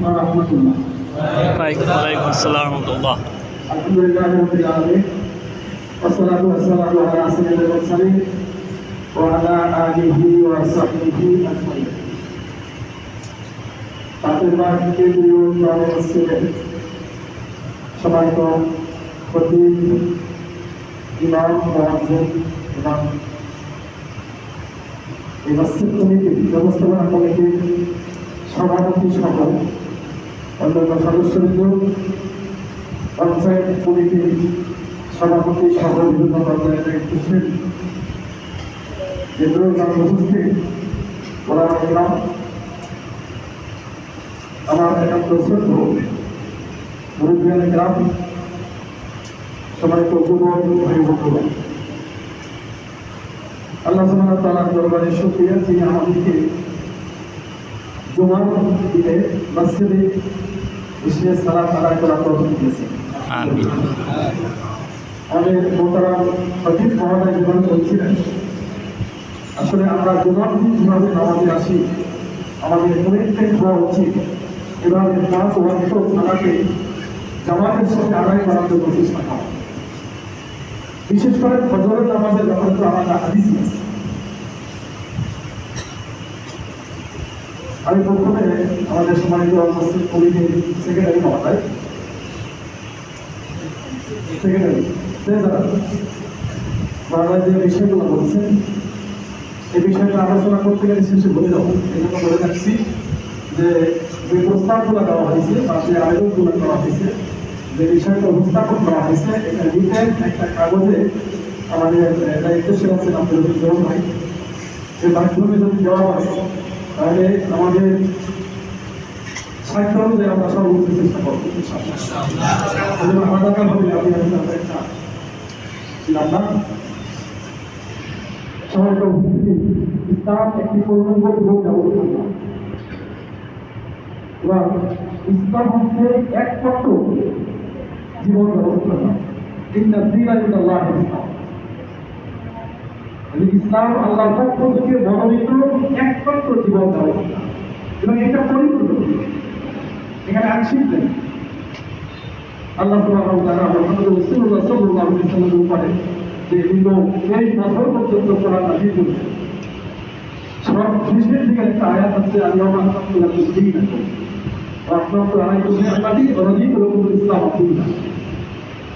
ورحمة الله. وعليكم السلام ورحمة الله. الحمد لله رب العالمين والصلاة والسلام على سيد المرسلين وعلى آله وصحبه أجمعين. তাদের থেকে সম্মানিত খতিব, ইমাম, মুয়াজ্জিন এবং এই মসজিদ কমিটির ব্যবস্থাপনা কমিটির সভাপতি সহ অন্যান্য সদস্যবৃন্দ, পঞ্চায়েত কমিটির সভাপতি সহ বিভিন্ন পর্যায়ের উপস্থিত আমার একান্ত শ্রদ্ধ মুরব্বিয়ান গ্রাম, সম্মানিত যুবক ভাই বন্ধুরা, আল্লাহ সুবহানাহু ওয়া তাআলার দরবারে শুকরিয়া যিনি আমাদেরকে জুমার দিনে মসজিদে এসে সালাত আদায় করার তৌফিক দিয়েছেন। আমিন। আমাদের মোহতারাম খতিব মহোদয় যেভাবে বলছিলেন, আসলে আমরা জুমার দিন যেভাবে নামাজে আসি, আমাদের প্রত্যেক হওয়া উচিত এভাবে নামাজ ওয়াক্ত সালাতে জামাতের সাথে আদায় করার জন্য চেষ্টা করা। বিশেষ করে ফজরের নামাজের ব্যাপারে তো আমাদের হাদিস আছে। আমি প্রথমে আমাদের সম্মানিত মসজিদ কমিটির সেক্রেটারি মহোদয়, বাংলায় যে বিষয়গুলো বলছেন, এই বিষয়টা আলোচনা করতে গেলে শেষে বলে যাবো। এই জন্য বলে রাখছি যে প্রস্তাবগুলো দেওয়া হয়েছে বা যে আয়োজনগুলো করা হয়েছে, যে বিষয়টা উপস্থাপন করা হয়েছে, এটা লিখে একটা কাগজে আমাদের দায়িত্বশীল আছেন আপনাদের জন্য ভাই, এর মাধ্যমে যদি দেওয়া হয় তাহলে আমাদের সাহিত্য অনুযায়ী আমরা সর্বোচ্চ চেষ্টা করবো। আলাদাভাবে আমি একটা ছিলাম না। সবাইকে ইসলাম একটি পূর্ণাঙ্গ জীবন ব্যবস্থা না, এবং ইসলাম হচ্ছে একমাত্র জীবন ব্যবস্থা না। ইসলাম আল্লাহর পক্ষ থেকে মনোনীত একমাত্র জীবন ব্যবস্থা, এবং এটা পরিপূর্ণ। এখানে আংশিক নেই। আল্লাহ সুবহানাহু ওয়া তাআলা মুহাম্মদ রাসূলুল্লাহ সাল্লাল্লাহু আলাইহি ওয়াসাল্লামের উপরে যে দীর্ঘ 23 বছর পর্যন্ত কোরআন নাযিল করেছে, সব শেষের দিকে একটা আয়াত আছে, আল্লাহু আকবার দীনাকুম ওয়া আকমালতু আলাইকুম নি'মাতি ওয়া রাদিতু লাকুমুল ইসলাম দীনান।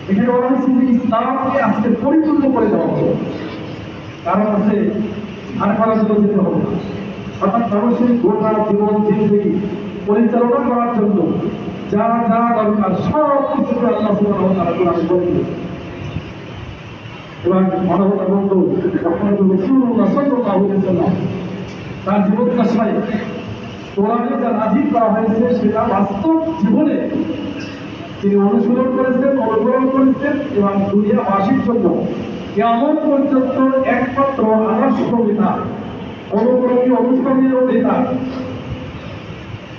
এখানে বলা হচ্ছে যে ইসলামকে আজকে পরিপূর্ণ করে দেওয়া হবে, কারণ আছে আর করার জন্য যেতে হবে না। অর্থাৎ মানুষের গোটা জীবন জিন্দগি পরিচালনা করার জন্য যা যা দরকার সব কিছু আল্লাহ সুবহানাহু ওয়া তাআলা কোরআনে বলে দিয়েছেন। এবং মানবতা বন্ধু মুহাম্মদ রাসূলুল্লাহ সাল্লাল্লাহু আলাইহি ওয়াসাল্লাম তার জীবন দশায় কোরআনে যা নাযিল করা হয়েছে সেটা বাস্তব জীবনে তিনি অনুসরণ করেছেন, অনুকরণ করেছেন, এবং দুনিয়াবাসীর জন্য কিয়ামত পর্যন্ত একমাত্র আদর্শ নেতা, অনুকরণীয় অনুসরণীয় নেতা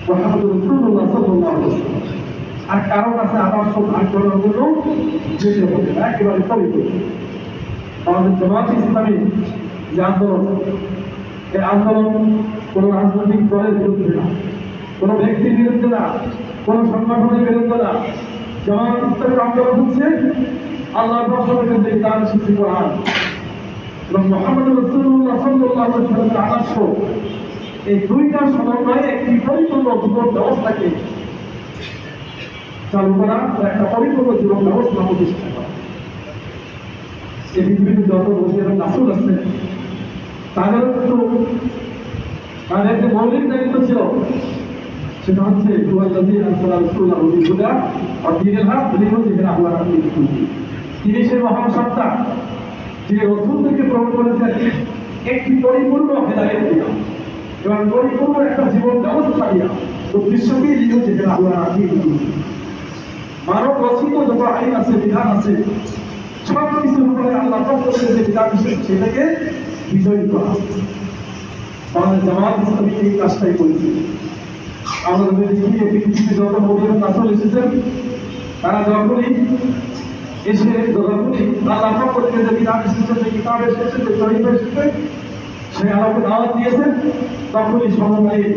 মুহাম্মদ রাসূলুল্লাহ সাল্লাল্লাহু আলাইহি ওয়াসাল্লাম। আর কারো কাছে আদর্শ ধার করার জন্য যেতে হবে না, একেবারে পরিপূর্ণ। আমাদের জামাত ইসলামী যে আন্দোলন, এই আন্দোলন কোনো রাজনৈতিক দলের বিরুদ্ধে না, কোনো ব্যক্তির বিরুদ্ধে না, কোনো সংগঠনের বিরুদ্ধে না। জামাত ইসলামের আন্দোলন হচ্ছে আল্লাহর রাসূলের যে বিধান শিক্ষা কোরআন এবং মুহাম্মদ রাসূলুল্লাহ সাল্লাল্লাহু আলাইহি ওয়াসাল্লামের আদর্শ, এই দুইটা সমন্বয়ে একটি পরিপূর্ণ জীবন ব্যবস্থাকে চালু করা, একটা পরিপূর্ণ জীবন ব্যবস্থা প্রতিষ্ঠা করা। এই পৃথিবীতে যত বসির রাসূল আছেন তাদের যে মৌলিক দায়িত্ব ছিল সেটা হচ্ছে তিনি সে মহান সত্তা যে রসূলদেরকে প্রমাণ করেছেন একটি পরিপূর্ণ হেদায়েত দিয়া এবং পরিপূর্ণ একটা জীবন ব্যবস্থা দিয়া উদ্দেশ্যকে দিল যেখানে আল্লাহ মানব রচিত যত আইন আছে, বিধান আছে, সব কিছুর উপরে আল্লাহ যে বিধান সেটাকে বিজয়ী করা। আমাদের জামাত ইসলামী এই কাজটাই করেছে। আমরা যদি দেখি পৃথিবীতে যত নবী রাসূল এসেছেন, তারা যখনই আল্লাহ পক্ষ থেকে যে বিধান এসেছে, যে কিতাব এসেছে, যে শরীফ এসেছে, সেই আলোকে দাওয়াত দিয়েছেন, তখনই সমবায়ে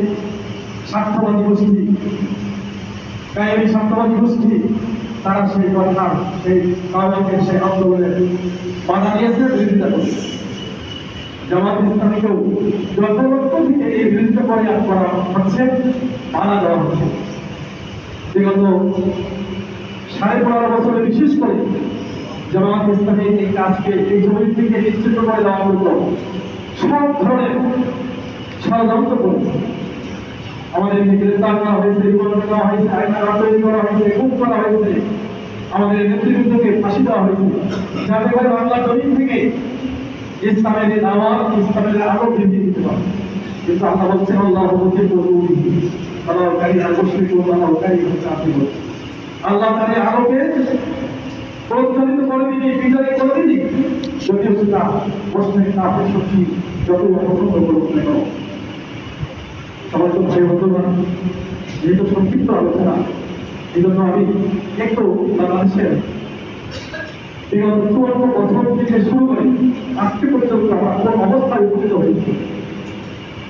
স্বার্থবাদী গোষ্ঠী কায়েমি সন্ত্রাসবাদী গোষ্ঠী তারা সেই কথা সেই কাওয়াইকে সেই আন্দোলনের বাধা দিয়েছে, বিরোধিতা করছে। জামাত ইসলামীকেও যথাযথ থেকে এই বিরোধিতা করা হচ্ছে, বাধা দেওয়া হচ্ছে। বিগত 15.5 বছরে বিশেষ করে জামাত ইসলামী এই কাজকে এই জমির থেকে নিশ্চিত করে দেওয়ার জন্য সব ধরনের ষড়যন্ত্র করেছে। আমাদেরকে গ্রেফতার করা হয়েছে, রিমান্ডে নেওয়া হয়েছে, আইনার তৈরি করা হয়েছে, খুন করা হয়েছে, আমাদের নেতৃবৃন্দকে ফাঁসি দেওয়া হয়েছে, যাতে করে বাংলা জমিন থেকে ইসলামের দাওয়াত, ইসলামের আলো বৃদ্ধি দিতে পারে। কিন্তু আল্লাহ বলছেন আল্লাহ হচ্ছে আল্লাহকারী অবশ্যই আল্লাহকারী হচ্ছে আপনি বলছেন আল্লাহ তাদের আলোকে প্রজ্বলিত করে দিন, বিজয় করে দিন, যদি হচ্ছে তা প্রশ্নের কাপের শক্তি যতই অপছন্দ করুক না কেন। সবাই তো ভাই হতো না, যেহেতু সংক্ষিপ্ত আলোচনা, এই জন্য আমি একটু বাংলাদেশের বিগত 54 বছর থেকে শুরু করে আজকে পর্যন্ত আমরা কোন অবস্থায় উপনীত হয়েছি,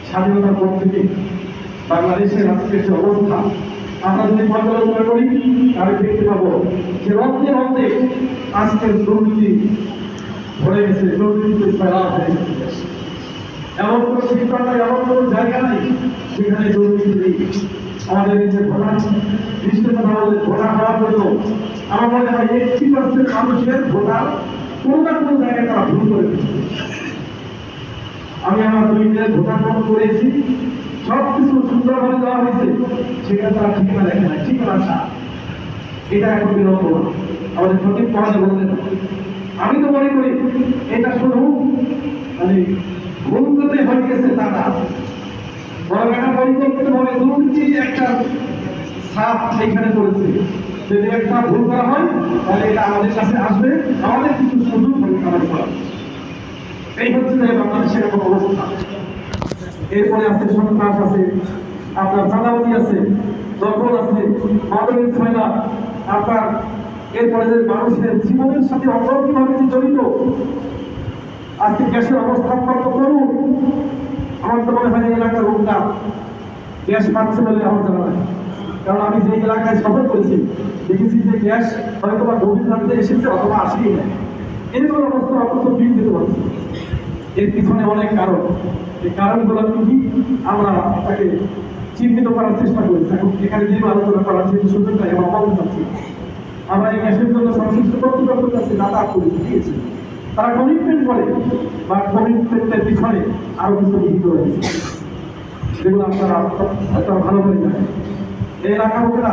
স্বাধীনতার পর থেকে বাংলাদেশের আজকের যে অবস্থা আমরা যদি পর্যালোচনা করি তাহলে দেখতে পাবো যে রক্তে রক্তে আজকের দুর্নীতি ভরে গেছে, দুর্নীতিতে ফেলা হয়ে গেছে। এমন কোনো শিক্ষা নাই, এমন কোনো জায়গা নাই যেখানে দুর্নীতি নেই। আমাদের যে ভোটার লিস্টের কথা বলে ভোটার হওয়ার জন্য আমার মনে হয় 80% মানুষের ভোটার কোনো না কোনো জায়গায় তারা ভুল করে দিচ্ছে। আমি আমার 2 দিনের ভোটার ফর্ম করেছি, সব কিছু সুন্দরভাবে দেওয়া হয়েছে, সেখানে তারা ঠিকানা লেখে না, ঠিকানা আসা এটা এখন বিলম্ব না। আমাদের সঠিক পড়াতে বললেন, আমি তো মনে করি এটা শুধু মানে ভুল করতে হয়ে গেছে তা না, বড় একটা পরিকল্পিতভাবে দুর্নীতি একটা ছাপ এখানে পড়েছে। যদি একটা ভুল করা হয় তাহলে এটা আমাদের কাছে আসবে, আমাদের কিছু সুযোগ হবে কাজ করা। এই হচ্ছে যে বাংলাদেশের এখন অবস্থা। এরপরে আছে সন্ত্রাস, আছে আপনার চাঁদাবাজি, আছে দখল, আছে মাদকের ছয়লা, আপনার এরপরে যে মানুষের জীবনের সাথে অঙ্গীভাবে জড়িত। আজকে গ্যাসের অবস্থা কত করুন, আমার তো মনে হয় এই এলাকার লোকটা গ্যাস পাচ্ছে বলে আমার জানা নাই। কারণ আমি যে এলাকায় সফর করেছি দেখেছি যে গ্যাস হয়তো বা গভীর রাতে এসেছে অথবা আসেই না, এরকম অবস্থা অথচ বিল দিতে পারছি। এর পিছনে অনেক কারণ, এই কারণগুলো কি আমরা তাকে চিহ্নিত করার চেষ্টা করেছি। এখন এখানে যে আলোচনা করার যেহেতু সুযোগটা আমরা পাবো চাচ্ছি, আমরা এই গ্যাসের জন্য সংশ্লিষ্ট কর্তৃপক্ষের কাছে যাতায়াত করে দিয়েছি, তারা কমিটমেন্ট করে বা কমিটমেন্টের পিছনে আরো কিছু নিহিত রয়েছে, যেগুলো আপনারা হয়তো ভালো করে জানেন। এই এলাকার লোকেরা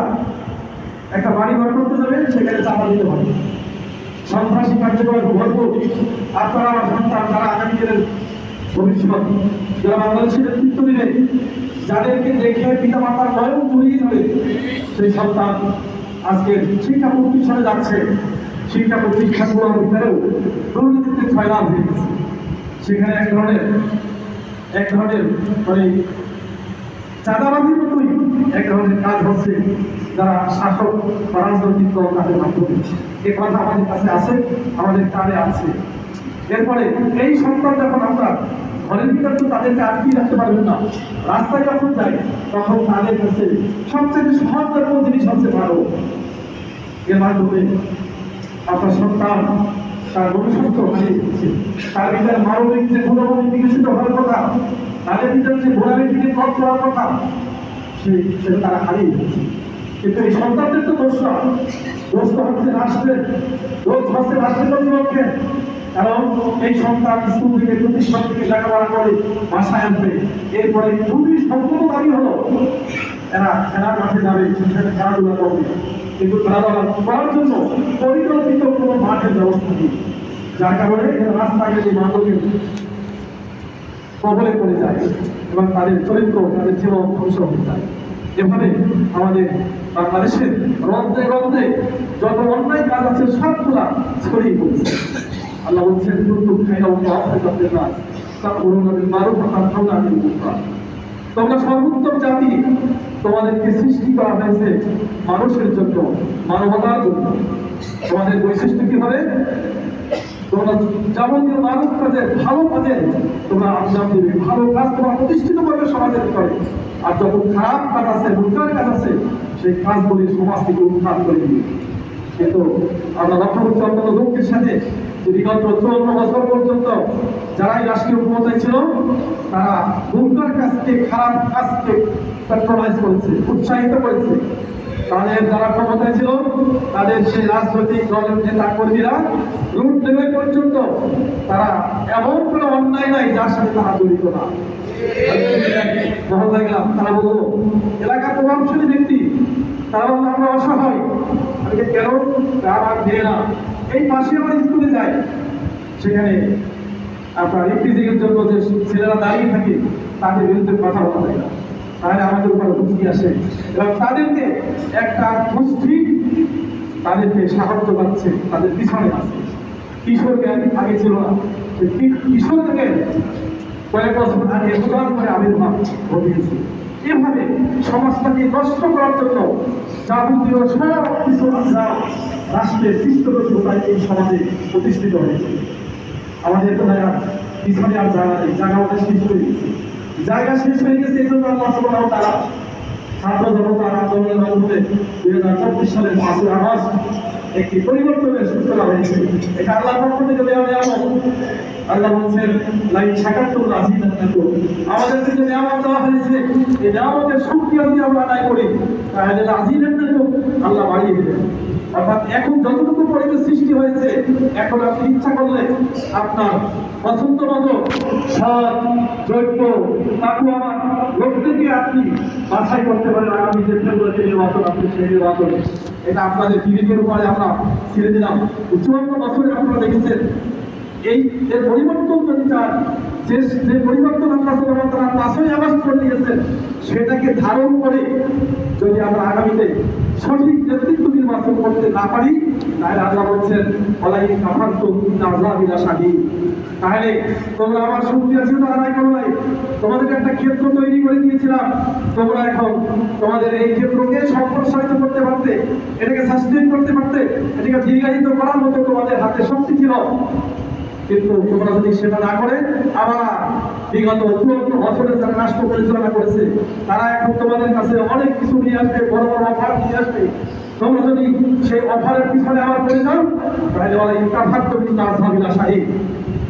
একটা বাড়ি ঘর করতে যাবে, সেখানে চাঁদা দিতে হবে। সন্ত্রাসী কার্যকলাপ ভরপুর, আপনারা আমার সন্তান, যারা আগামী দিনের ভবিষ্যৎ, যারা বাংলাদেশের নেতৃত্ব দিবে, যাদেরকে দেখে পিতা মাতার ভয়ও জড়িয়ে যাবে, সেই সন্তান আজকে শিক্ষা প্রতিষ্ঠানে যাচ্ছে, শিক্ষা প্রতিষ্ঠানগুলোর ভিতরেও দুর্নীতিতে ছয়লাভ হয়ে গেছে। সেখানে এক ধরনের মানে চাঁদাবাজির মতোই এক ধরনের কাজ হচ্ছে, যারা শাসক বা রাজনৈতিক দল তাদের মাধ্যমে। এ কথা আমাদের কাছে আছে, আমাদের কানে আছে। এরপরে এই সন্তান যখন আমরা ঘরের ভিতর তো তাদেরকে আটকিয়ে রাখতে পারবেন না, রাস্তায় যখন যাই তখন তাদের কাছে সবচেয়ে সহজ রকম জিনিস হচ্ছে ভালো। এর মাধ্যমে আপনার সন্তান তার ভবিষ্যৎ হারিয়ে দিচ্ছে, তার ভিতরে মানবিক যে গুণগুলি বিকশিত হওয়ার কথা, তাদের ভিতরে যে ঘোড়ারের দিকে পথ করার কথা, সেটা তারা হারিয়ে দিচ্ছে। কিন্তু এই সন্তানদের তো দোষ না, দোষ তো হচ্ছে রাষ্ট্রের, দোষ হচ্ছে রাষ্ট্রের কর্তৃপক্ষের। কারণ এই সন্তান স্কুল থেকে প্রতিষ্ঠান থেকে লেখাপড়া করে বাসায় আসবে, এরপরে খুবই সম্পূর্ণ দাবি হলো এরা খেলার মাঠে যাবে, সেখানে খেলাধুলা করবে, কিন্তু খেলাধুলা করার জন্য পরিকল্পিত কোনো মাঠের ব্যবস্থা নেই, যার কারণে রাস্তায় এই মাদকের কবলে পড়ে যায় এবং তাদের চরিত্র, তাদের জীবন ধ্বংস হয়ে যায়। এভাবে আমাদের বাংলাদেশের রন্ধে রন্ধে যত অন্যায় কাজ আছে সবগুলা ছড়িয়ে পড়েছে। আল্লাহ বলছেন তোমরা সর্বোত্তম জাতি, তোমাদেরকে সৃষ্টি করা হয়েছে মানুষের জন্য, মানবতার জন্য। তোমাদের বৈশিষ্ট্য কি হবে? তোমরা যাবতীয় মানব কাজের, ভালো কাজের তোমরা আঞ্জাম দেবে, ভালো কাজ তোমরা প্রতিষ্ঠিত করবে সমাজের ভিতরে। আর যত খারাপ কাজ আছে, মুনকার কাজ আছে, সেই কাজগুলি সমাজ থেকে উত্থান করে দিবে। কিন্তু আমরা লক্ষ্য করছি অত্যন্ত দুঃখের সাথে যে বিগত 54 বছর পর্যন্ত যারা এই রাষ্ট্রীয় ক্ষমতায় ছিল তারা দুর্গার কাজকে, খারাপ কাজকে প্যাট্রোনাইজ করেছে, উৎসাহিত করেছে। তাদের যারা ক্ষমতায় ছিল তাদের সেই রাজনৈতিক দলের নেতা কর্মীরা রুট লেভেল পর্যন্ত তারা এমন কোনো অন্যায় নাই যার সাথে তারা জড়িত না। মহল্লায় গেলাম, তারা বললো এলাকার প্রভাবশালী ব্যক্তি, তারা বললো আমরা অসহায়। আমি কেন? আমার মেয়েরা এই পাশে আমার স্কুলে যায়, সেখানে আপনার ইফটিজিংয়ের জন্য যে ছেলেরা দাঁড়িয়ে থাকে তাদের বিরুদ্ধে কথা বলা যায় না, তাহলে আমাদের উপরে হুমকি আসে এবং তাদেরকে একটা গোষ্ঠী তাদেরকে সাহায্য পাচ্ছে, তাদের পিছনে আছে। কিশোরকে আগে ছিল না, কিশোর থেকে কয়েক বছর আগে উদাহরণ করে আবির্ভাব ঘটিয়েছে। এভাবে সমাজটাকে নষ্ট করার জন্য যাবতীয় সব কিছু রাষ্ট্রের পৃষ্ঠপোষকতায় এই সমাজে প্রতিষ্ঠিত হয়েছে। আমাদের তো পিছনে আর জায়গা নেই, জায়গা আমাদের শেষ হয়ে গেছে। জায়গা শেষ হয়ে গেছে, এই জন্য আল্লাহ সুবহানাহু ওয়া তাআলা ছাত্র জনতার আন্দোলনের মাধ্যমে 2024 সালের 5ই আগস্ট একটি পরিবর্তনের সূচনা হয়েছে। এটা আল্লাহর পক্ষ থেকে দেওয়া নিয়ামত। আল্লাহ বলছেন লাইন শাকারতুম লাযিদান্নাকুম, আমাদেরকে যে নিয়ামত দেওয়া হয়েছে এই নিয়ামতের শুকরিয়া যদি আমরা আদায় করি তাহলে লাযিদান্নাকুম, আল্লাহ বাড়িয়ে দেবেন। অর্থাৎ এখন যতটুকু পরিবেশ সৃষ্টি হয়েছে, এখন আপনি ইচ্ছা করলে আপনার পছন্দ মতো সৎ, যোগ্য, তাকওয়াবান লোকদেরকে আপনি বাছাই করতে পারেন। আগামী যে ফেব্রুয়ারিতে নির্বাচন, আপনি সেই নির্বাচন, এটা আপনাদের বিবেকের উপরে আমরা ছেড়ে দিলাম। 54 বছরে আপনারা দেখেছেন এই এর পরিবর্তন যদি চান, যে পরিবর্তন আল্লাহ সুবহানাহু ওয়া তাআলা 5ই আগস্ট করে দিয়েছেন সেটাকে ধারণ করে যদি আমরা আগামীতে সঠিক নেতৃত্ব নির্বাচন করতে না পারি তাহলে আল্লাহ বলছেন ওয়ালাই কাফারতুম ইন্না আযাবি লাশাদীদ, তাহলে তোমরা আমার শুকরিয়া ছিল আদায় করো নাই। তোমাদেরকে একটা ক্ষেত্র তৈরি করে দিয়েছিলাম, তোমরা এখন তোমাদের এই ক্ষেত্রকে সম্প্রসারিত করতে পারতে, এটাকে সাস্টেইন করতে পারতে, এটাকে দীর্ঘায়িত করার মতো তোমাদের হাতে শক্তি ছিল। কিন্তু তোমরা যদি সেটা না করে আবার বিগত 54 বছরের যারা রাষ্ট্র পরিচালনা করেছে তারা এখন তোমাদের কাছে অনেক কিছু নিয়ে আসবে, বড় বড় অফার নিয়ে আসবে। তোমরা যদি সেই অফারের পিছনে আবার পড়ে যাও তাহলে বলে কাফারতুম ইন্না আযাবি লাশাদীদ।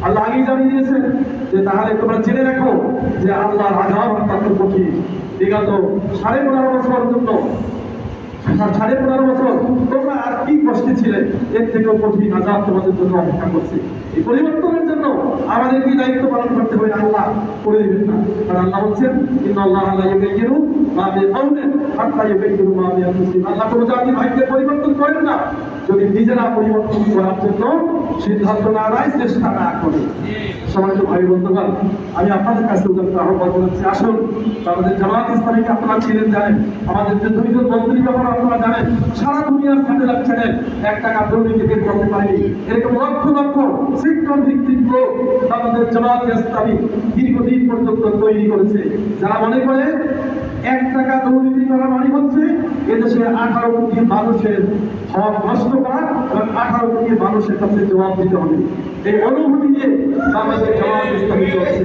আল্লাহ আগেই জানিয়ে দিয়েছেন যে তাহলে তোমরা জেনে রাখো যে আল্লাহর আযাব অত্যন্ত কঠিন। বিগত 15.5 বছর জন্য 15.5 বছর তোমরা আর কি কষ্টে ছিলে, এর থেকেও কঠিন আযাব তোমাদের জন্য অপেক্ষা করছে। এই পরিবর্তনের জন্য আমাদের কি দায়িত্ব পালন করতে হবে? আল্লাহ করে দিবেন না, কারণ আল্লাহ বলছেন ইন্নাল্লাহা লা ইউগাইয়িরু মা বিকাওমিন হাত্তা ইউগাইয়িরু মা বিআনফুসিহিম। আল্লাহ কোনো জাতির ভাগ্যের পরিবর্তন করেন না যদি নিজেরা পরিবর্তন করার জন্য সিদ্ধান্ত না নেয়, চেষ্টা না করে। সম্মানিত ভাই বন্ধুগণ, আমি আপনাদের কাছে উদাত্ত আহ্বান জানাচ্ছি, আসুন আমাদের জামাত ইসলামীকে আপনারা ছিলেন জানেন, আমাদের যে দুইজন মন্ত্রী ব্যাপারে আপনারা জানেন, সারা দুনিয়ার স্যাটেলাইট চ্যানেল 1 টাকা দুর্নীতি বের করতে পারেনি। এরকম লক্ষ লক্ষ সেক্টর ভিত্তিক লোক আমাদের জামাত ইসলামী দীর্ঘদিন পর্যন্ত তৈরি করেছে, যারা মনে করে 1 টাকা দুর্নীতি করা মানে হচ্ছে এদেশে 18 কোটি মানুষের হক নষ্ট করা এবং 18 কোটি মানুষের কাছে জবাব দিতে হবে। এই অনুভূতি নিয়ে আমাদের জামাত ইসলামী চলছে।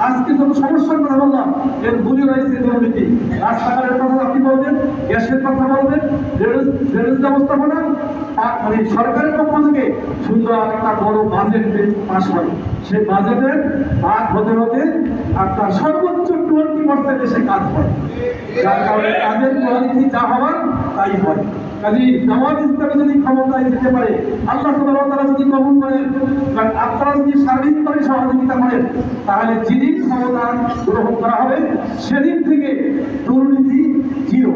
আজকে যত সমস্যার কথা বললাম এর মূলে রয়েছে দুর্নীতি। রাস্তাঘাটের কথা আপনি বলবেন, গ্যাসের কথা বলবেন, ড্রেনেজ ব্যবস্থাপনা, মানে সরকারের পক্ষ থেকে সুন্দর একটা বড় বাজেট পাস হয়, সেই বাজেটের ভাগ হতে হতে আপনার সর্বোচ্চ 20% এসে কাজ হয়, যার কারণে কাজের কোয়ালিটি যা হওয়ার তাই হয়। কাজে জামাত ইসলামী যদি ক্ষমতায় যেতে পারে, আল্লাহ সুবহানাহু ওয়া তাআলা যদি কবুল করেন, আপনারা যদি সার্বিকভাবে সহযোগিতা করেন, তাহলে যেদিন ক্ষমতা গ্রহণ করা হবে সেদিন থেকে দুর্নীতি জিরো,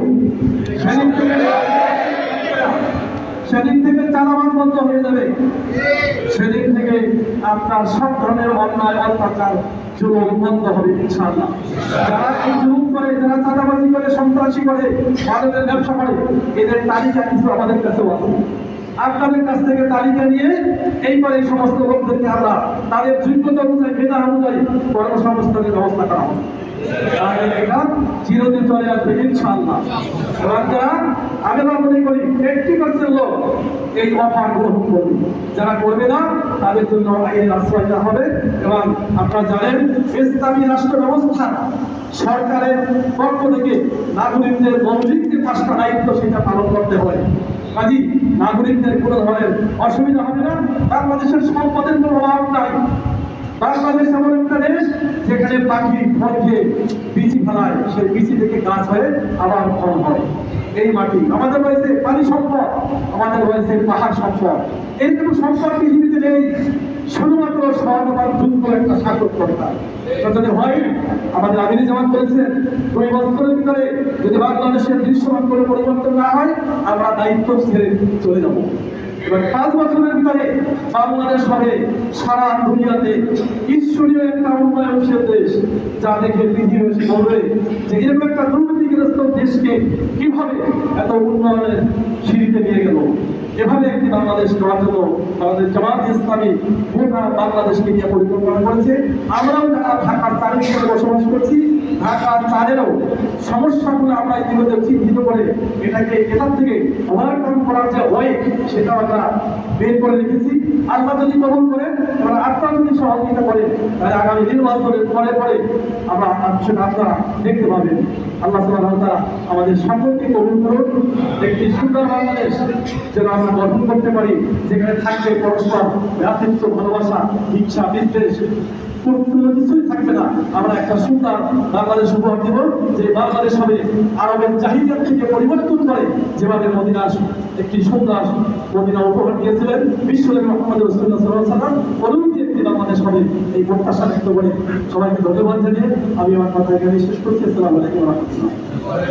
সেদিন থেকে চাঁদাবাজ বন্ধ হয়ে যাবে, সেদিন থেকে আপনার সব ধরনের অন্যায় অত্যাচার জুলুম বন্ধ হবে ইনশাআল্লাহ। যারা এই জুলুম করে, যারা চাঁদাবাজি করে, সন্ত্রাসী করে, মাদকের ব্যবসা করে, এদের তালিকা কিছু আমাদের কাছেও আছে। আপনাদের কাছ থেকে তালিকা নিয়ে এইবার এই সমস্ত লোকদেরকে আমরা তাদের যোগ্যতা অনুযায়ী, মেধা অনুযায়ী কর্মসংস্থানের ব্যবস্থা করা হবে। তাহলে এটা চিরদিন চলে আসবে ইনশাআল্লাহ। এবং যারা আমি মনে করি 80% লোক এই অফার গ্রহণ করবে, যারা করবে না তাদের জন্য আইনের আশ্রয় দেওয়া হবে। এবং আপনারা জানেন ইসলামী রাষ্ট্র ব্যবস্থা সরকারের পক্ষ থেকে নাগরিকদের মৌলিক যে 5টা দায়িত্ব সেটা পালন করতে হয়। কাজী নাগরিকদের কোনো ধরনের অসুবিধা হবে না। বাংলাদেশের সম্পদের কোনো অভাব নাই। বাংলাদেশ এমন একটা দেশ যেখানে পাখি ফল খেয়ে বিচি ফেলায়, সেই বিচি থেকে গাছ হয়ে আবার ফল হয়। এই মাটি আমাদের রয়েছে পানি সম্পদ, আমাদের রয়েছে পাহাড় সম্পদ। এরকম সম্পদ পৃথিবীতে নেই, শুধুমাত্র সহজবার যুদ্ধ একটা শাসক কর্তা যদি হয়। আমাদের আমিরি জামান বলেছেন 2 বছরের ভিতরে যদি বাংলাদেশের দৃশ্যমান কোনো পরিবর্তন না হয় আমরা দায়িত্ব ছেড়ে চলে যাব। এবার 5 বছরের ভিতরে বাংলাদেশ হবে সারা দুনিয়াতে ঈশ্বরীয় একটা উন্নয়নশীল দেশ, যা দেখে পৃথিবী বলবে যে এরকম একটা দুর্নীতিগ্রস্ত দেশকে কিভাবে এত উন্নয়নের সিঁড়িতে নিয়ে গেল। এভাবে একটি বাংলাদেশ গড়ার জন্য আমাদের জামাত ইসলামী গোটা বাংলাদেশকে নিয়ে পরিকল্পনা করেছে। আমরাও যারা ঢাকার চারিদিকে বসবাস করছি, ঢাকার চারেরও সমস্যাগুলো আমরা ইতিমধ্যে চিহ্নিত করে এটার থেকে ওভারকাম করার যে ওয়ে সেটা আমরা বের করে রেখেছি। আল্লাহ যদি কবুল করেন আমরা আপনারা যদি সহযোগিতা করেন তাহলে আগামী নির্বাচনের পরে পরে আমরা সেটা আপনারা দেখতে পাবেন। আল্লাহ সুবহানাহু ওয়া তাআলা আমাদের সকলকে কবুল করুন। একটি সুন্দর বাংলাদেশ যেন আমরা গঠন করতে পারি, যেখানে থাকবে পরস্পর ভ্রাতৃত্ব, ভালোবাসা, হিংসা, বিদ্বেষ, কোনো কিছুই থাকবে না। আমরা একটা সুন্দর বাংলাদেশ উপহার দিব, যে বাংলাদেশ হবে আরবের জাহিলিয়াত থেকে পরিবর্তন করে যেভাবে মদিনা একটি সুন্দর মদিনা উপহার দিয়েছিলেন বিশ্বনবী মুহাম্মদ রাসূলুল্লাহ সাল্লাল্লাহু আলাইহি ওয়াসাল্লাম। অনুমতি একটি বাংলাদেশ হবে এই প্রত্যাশা ব্যক্ত করে সবাইকে ধন্যবাদ জানিয়ে আমি আমার কথা এখানে শেষ করছি। আসসালামু আলাইকুম ওয়া রাহমাতুল্লাহ।